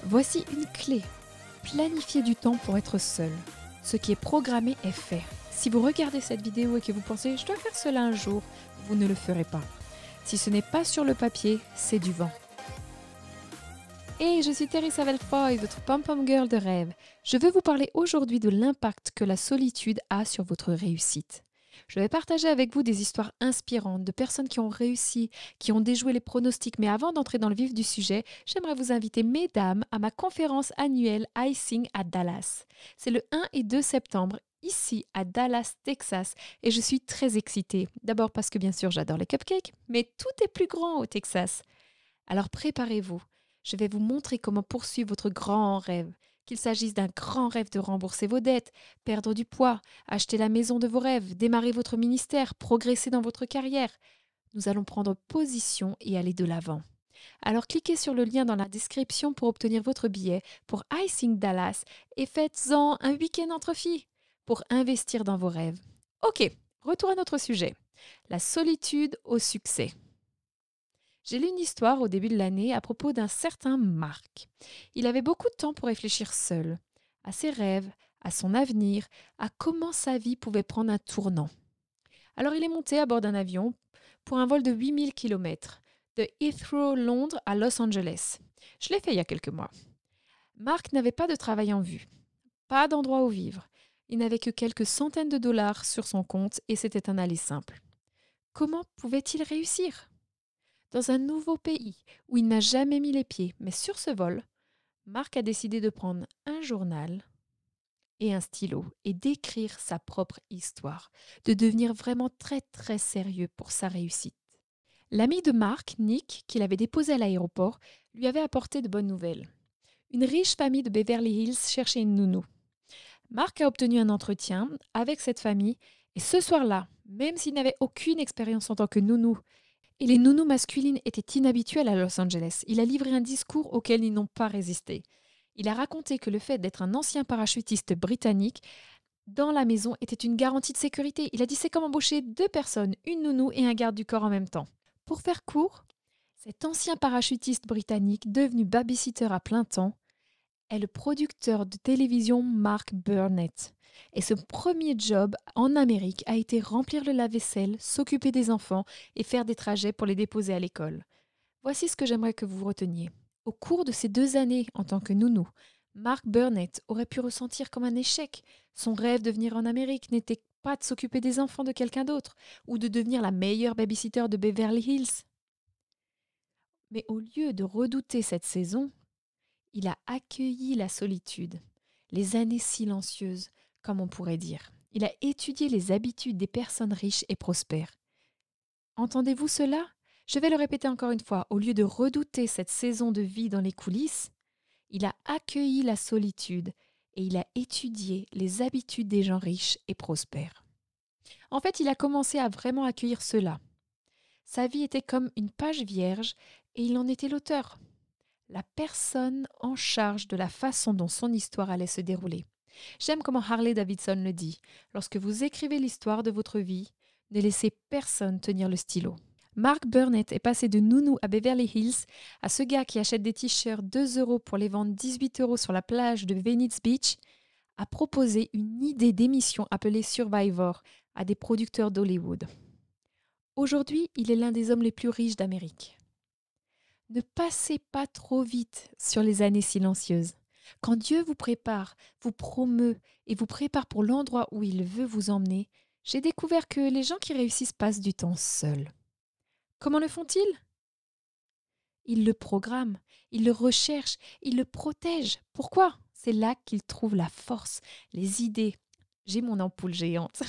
Voici une clé. Planifiez du temps pour être seul. Ce qui est programmé est fait. Si vous regardez cette vidéo et que vous pensez « je dois faire cela un jour », vous ne le ferez pas. Si ce n'est pas sur le papier, c'est du vent. Hey, je suis Teresa Velfoy, votre pom-pom girl de rêve. Je veux vous parler aujourd'hui de l'impact que la solitude a sur votre réussite. Je vais partager avec vous des histoires inspirantes de personnes qui ont réussi, qui ont déjoué les pronostics. Mais avant d'entrer dans le vif du sujet, j'aimerais vous inviter, mesdames, à ma conférence annuelle Icing à Dallas. C'est le 1 et 2 septembre, ici à Dallas, Texas, et je suis très excitée. D'abord parce que bien sûr j'adore les cupcakes, mais tout est plus grand au Texas. Alors préparez-vous. Je vais vous montrer comment poursuivre votre grand rêve. Qu'il s'agisse d'un grand rêve de rembourser vos dettes, perdre du poids, acheter la maison de vos rêves, démarrer votre ministère, progresser dans votre carrière. Nous allons prendre position et aller de l'avant. Alors cliquez sur le lien dans la description pour obtenir votre billet pour Icing Dallas et faites-en un week-end entre filles pour investir dans vos rêves. Ok, retour à notre sujet. La solitude au succès. J'ai lu une histoire au début de l'année à propos d'un certain Marc. Il avait beaucoup de temps pour réfléchir seul, à ses rêves, à son avenir, à comment sa vie pouvait prendre un tournant. Alors il est monté à bord d'un avion pour un vol de 8000 km, de Heathrow, Londres à Los Angeles. Je l'ai fait il y a quelques mois. Marc n'avait pas de travail en vue, pas d'endroit où vivre. Il n'avait que quelques centaines de dollars sur son compte et c'était un aller simple. Comment pouvait-il réussir ? Dans un nouveau pays où il n'a jamais mis les pieds, mais sur ce vol, Marc a décidé de prendre un journal et un stylo et d'écrire sa propre histoire, de devenir vraiment très très sérieux pour sa réussite. L'ami de Marc, Nick, qu'il avait déposé à l'aéroport, lui avait apporté de bonnes nouvelles. Une riche famille de Beverly Hills cherchait une nounou. Marc a obtenu un entretien avec cette famille et ce soir-là, même s'il n'avait aucune expérience en tant que nounou, et les nounous masculines étaient inhabituelles à Los Angeles. Il a livré un discours auquel ils n'ont pas résisté. Il a raconté que le fait d'être un ancien parachutiste britannique dans la maison était une garantie de sécurité. Il a dit c'est comme embaucher 2 personnes, une nounou et un garde du corps en même temps. Pour faire court, cet ancien parachutiste britannique, devenu babysitter à plein temps, est le producteur de télévision Mark Burnett. Et ce premier job en Amérique a été remplir le lave-vaisselle, s'occuper des enfants et faire des trajets pour les déposer à l'école. Voici ce que j'aimerais que vous reteniez. Au cours de ces 2 années en tant que nounou, Mark Burnett aurait pu ressentir comme un échec. Son rêve de venir en Amérique n'était pas de s'occuper des enfants de quelqu'un d'autre ou de devenir la meilleure babysitter de Beverly Hills. Mais au lieu de redouter cette saison, il a accueilli la solitude, les années silencieuses, comme on pourrait dire. Il a étudié les habitudes des personnes riches et prospères. Entendez-vous cela ? Je vais le répéter encore une fois. Au lieu de redouter cette saison de vie dans les coulisses, il a accueilli la solitude et il a étudié les habitudes des gens riches et prospères. En fait, il a commencé à vraiment accueillir cela. Sa vie était comme une page vierge et il en était l'auteur. La personne en charge de la façon dont son histoire allait se dérouler. J'aime comment Harley Davidson le dit. Lorsque vous écrivez l'histoire de votre vie, ne laissez personne tenir le stylo. Mark Burnett est passé de nounou à Beverly Hills à ce gars qui achète des t-shirts 2 € pour les vendre 18 € sur la plage de Venice Beach, a proposé une idée d'émission appelée Survivor à des producteurs d'Hollywood. Aujourd'hui, il est l'un des hommes les plus riches d'Amérique. Ne passez pas trop vite sur les années silencieuses. Quand Dieu vous prépare, vous promeut et vous prépare pour l'endroit où il veut vous emmener, j'ai découvert que les gens qui réussissent passent du temps seuls. Comment le font-ils ? Ils le programment, ils le recherchent, ils le protègent. Pourquoi ? C'est là qu'ils trouvent la force, les idées. J'ai mon ampoule géante.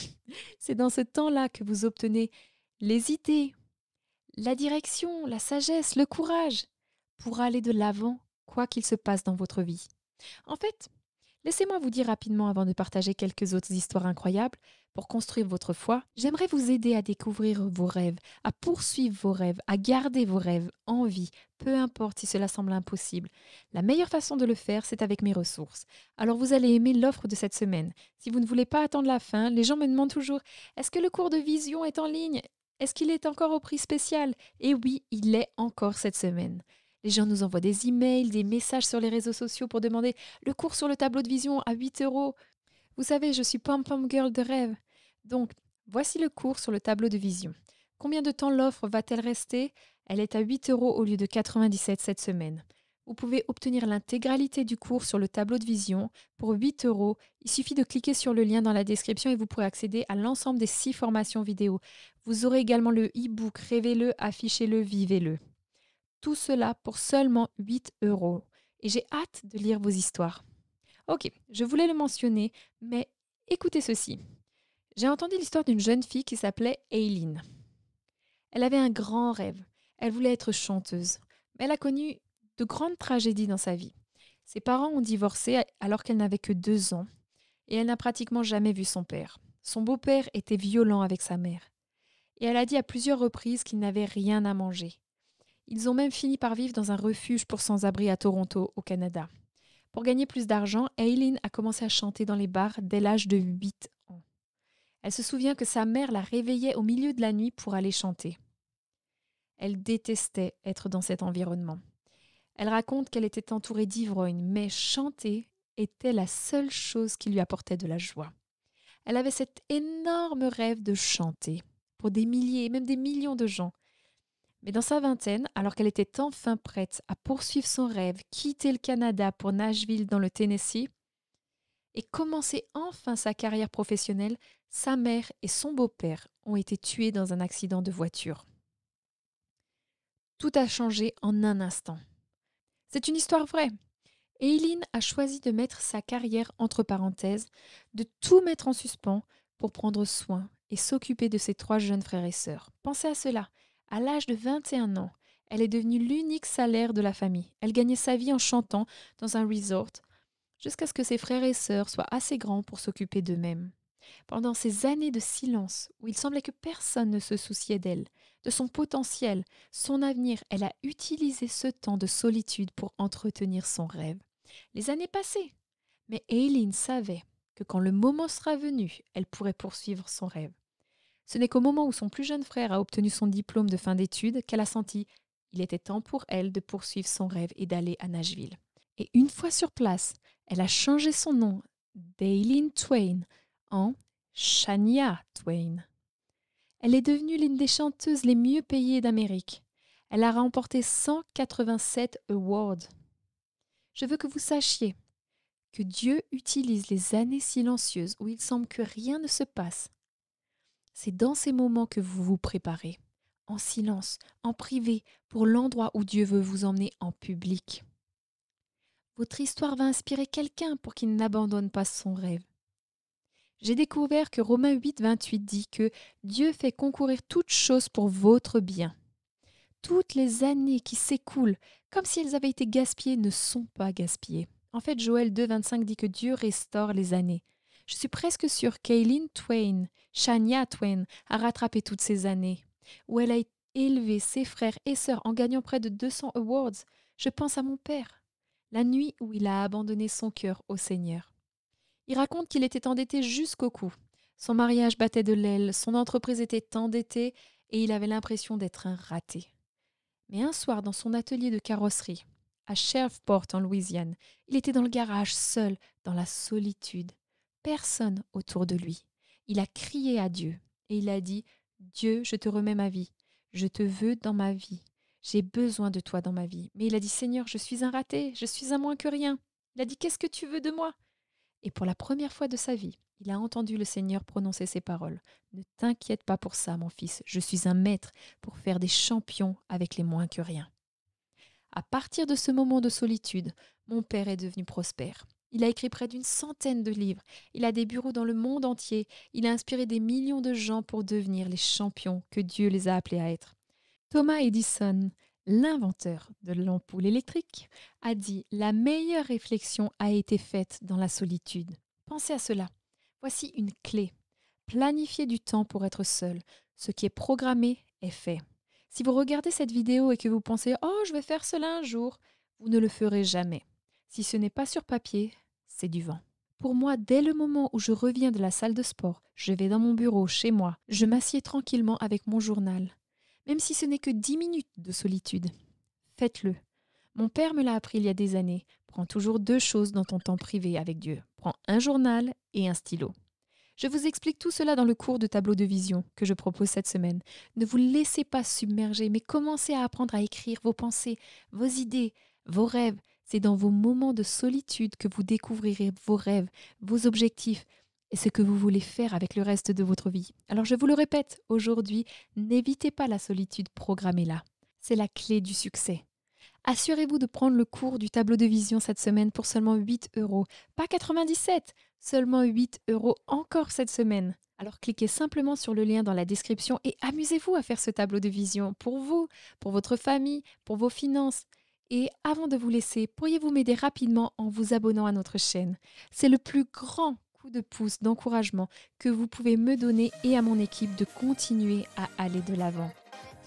C'est dans ce temps-là que vous obtenez les idées, la direction, la sagesse, le courage pour aller de l'avant, quoi qu'il se passe dans votre vie. En fait, laissez-moi vous dire rapidement avant de partager quelques autres histoires incroyables. Pour construire votre foi, j'aimerais vous aider à découvrir vos rêves, à poursuivre vos rêves, à garder vos rêves en vie, peu importe si cela semble impossible. La meilleure façon de le faire, c'est avec mes ressources. Alors vous allez aimer l'offre de cette semaine. Si vous ne voulez pas attendre la fin, les gens me demandent toujours « Est-ce que le cours de vision est en ligne ? Est-ce qu'il est encore au prix spécial ?» Et oui, il l'est encore cette semaine. Les gens nous envoient des emails, des messages sur les réseaux sociaux pour demander le cours sur le tableau de vision à 8 euros. Vous savez, je suis pom-pom girl de rêve. Donc, voici le cours sur le tableau de vision. Combien de temps l'offre va-t-elle rester? Elle est à 8 euros au lieu de 97 cette semaine. Vous pouvez obtenir l'intégralité du cours sur le tableau de vision pour 8 euros. Il suffit de cliquer sur le lien dans la description et vous pourrez accéder à l'ensemble des 6 formations vidéo. Vous aurez également le e-book Rêvez-le, affichez-le, vivez-le. Tout cela pour seulement 8 euros. Et j'ai hâte de lire vos histoires. Ok, je voulais le mentionner, mais écoutez ceci. J'ai entendu l'histoire d'une jeune fille qui s'appelait Aileen. Elle avait un grand rêve. Elle voulait être chanteuse. Mais elle a connu de grandes tragédies dans sa vie. Ses parents ont divorcé alors qu'elle n'avait que 2 ans et elle n'a pratiquement jamais vu son père. Son beau-père était violent avec sa mère. Et elle a dit à plusieurs reprises qu'il n'avait rien à manger. Ils ont même fini par vivre dans un refuge pour sans-abri à Toronto, au Canada. Pour gagner plus d'argent, Aileen a commencé à chanter dans les bars dès l'âge de 8 ans. Elle se souvient que sa mère la réveillait au milieu de la nuit pour aller chanter. Elle détestait être dans cet environnement. Elle raconte qu'elle était entourée d'ivrognes, mais chanter était la seule chose qui lui apportait de la joie. Elle avait cet énorme rêve de chanter pour des milliers et même des millions de gens. Mais dans sa vingtaine, alors qu'elle était enfin prête à poursuivre son rêve, quitter le Canada pour Nashville dans le Tennessee et commencer enfin sa carrière professionnelle, sa mère et son beau-père ont été tués dans un accident de voiture. Tout a changé en un instant. C'est une histoire vraie. Aileen a choisi de mettre sa carrière entre parenthèses, de tout mettre en suspens pour prendre soin et s'occuper de ses 3 jeunes frères et sœurs. Pensez à cela. À l'âge de 21 ans, elle est devenue l'unique salaire de la famille. Elle gagnait sa vie en chantant dans un resort jusqu'à ce que ses frères et sœurs soient assez grands pour s'occuper d'eux-mêmes. Pendant ces années de silence où il semblait que personne ne se souciait d'elle, de son potentiel, son avenir, elle a utilisé ce temps de solitude pour entretenir son rêve. Les années passaient, mais Aileen savait que quand le moment sera venu, elle pourrait poursuivre son rêve. Ce n'est qu'au moment où son plus jeune frère a obtenu son diplôme de fin d'études qu'elle a senti qu'il était temps pour elle de poursuivre son rêve et d'aller à Nashville. Et une fois sur place, elle a changé son nom d'Aileen Twain en Shania Twain. Elle est devenue l'une des chanteuses les mieux payées d'Amérique. Elle a remporté 187 awards. Je veux que vous sachiez que Dieu utilise les années silencieuses où il semble que rien ne se passe. C'est dans ces moments que vous vous préparez, en silence, en privé, pour l'endroit où Dieu veut vous emmener en public. Votre histoire va inspirer quelqu'un pour qu'il n'abandonne pas son rêve. J'ai découvert que Romains 8, 28 dit que Dieu fait concourir toutes choses pour votre bien. Toutes les années qui s'écoulent, comme si elles avaient été gaspillées, ne sont pas gaspillées. En fait, Joël 2, 25 dit que Dieu restaure les années. Je suis presque sûre qu'Aileen Twain, Shania Twain, a rattrapé toutes ces années, où elle a élevé ses frères et sœurs en gagnant près de 200 awards. Je pense à mon père, la nuit où il a abandonné son cœur au Seigneur. Il raconte qu'il était endetté jusqu'au cou. Son mariage battait de l'aile, son entreprise était endettée et il avait l'impression d'être un raté. Mais un soir, dans son atelier de carrosserie, à Shreveport en Louisiane, il était dans le garage, seul, dans la solitude. Personne autour de lui. Il a crié à Dieu et il a dit « Dieu, je te remets ma vie. Je te veux dans ma vie. J'ai besoin de toi dans ma vie. » Mais il a dit « Seigneur, je suis un raté, je suis un moins que rien. » Il a dit « Qu'est-ce que tu veux de moi ?» Et pour la première fois de sa vie, il a entendu le Seigneur prononcer ces paroles. « Ne t'inquiète pas pour ça, mon fils. Je suis un maître pour faire des champions avec les moins que rien. » À partir de ce moment de solitude, mon père est devenu prospère. Il a écrit près d'une centaine de livres. Il a des bureaux dans le monde entier. Il a inspiré des millions de gens pour devenir les champions que Dieu les a appelés à être. Thomas Edison, l'inventeur de l'ampoule électrique, a dit « La meilleure réflexion a été faite dans la solitude. » Pensez à cela. Voici une clé. Planifiez du temps pour être seul. Ce qui est programmé est fait. Si vous regardez cette vidéo et que vous pensez « Oh, je vais faire cela un jour », vous ne le ferez jamais. Si ce n'est pas sur papier, c'est du vent. Pour moi, dès le moment où je reviens de la salle de sport, je vais dans mon bureau, chez moi, je m'assieds tranquillement avec mon journal. Même si ce n'est que 10 minutes de solitude, faites-le. Mon père me l'a appris il y a des années. Prends toujours 2 choses dans ton temps privé avec Dieu. Prends un journal et un stylo. Je vous explique tout cela dans le cours de tableau de vision que je propose cette semaine. Ne vous laissez pas submerger, mais commencez à apprendre à écrire vos pensées, vos idées, vos rêves. C'est dans vos moments de solitude que vous découvrirez vos rêves, vos objectifs et ce que vous voulez faire avec le reste de votre vie. Alors je vous le répète, aujourd'hui, n'évitez pas la solitude, programmez-la. C'est la clé du succès. Assurez-vous de prendre le cours du tableau de vision cette semaine pour seulement 8 €. Pas 97, seulement 8 € encore cette semaine. Alors cliquez simplement sur le lien dans la description et amusez-vous à faire ce tableau de vision pour vous, pour votre famille, pour vos finances. Et avant de vous laisser, pourriez-vous m'aider rapidement en vous abonnant à notre chaîne? C'est le plus grand coup de pouce d'encouragement que vous pouvez me donner et à mon équipe de continuer à aller de l'avant.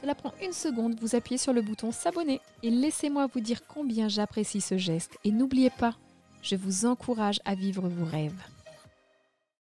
Cela prend 1 seconde, vous appuyez sur le bouton s'abonner et laissez-moi vous dire combien j'apprécie ce geste. Et n'oubliez pas, je vous encourage à vivre vos rêves.